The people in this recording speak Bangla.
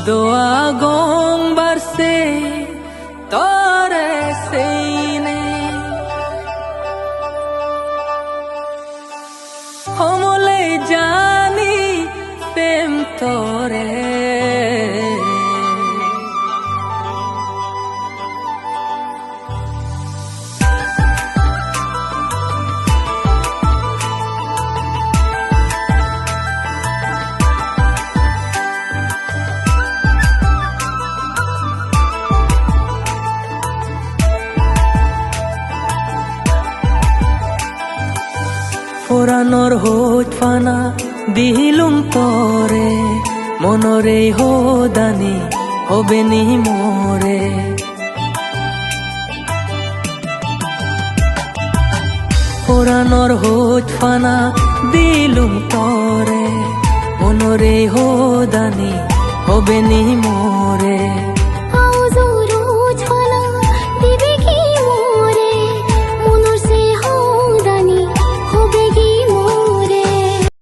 দোয়া গং বারসে তরে সেইনে হমলে জানি প্রেম তরে পুরানোর হোত ফানা দিলুম তরে মনরে হোদানি হবে নি মোরে পুরানোর হোত ফানা দিলুম তরে মনরে হোদানি হবে নি মোরে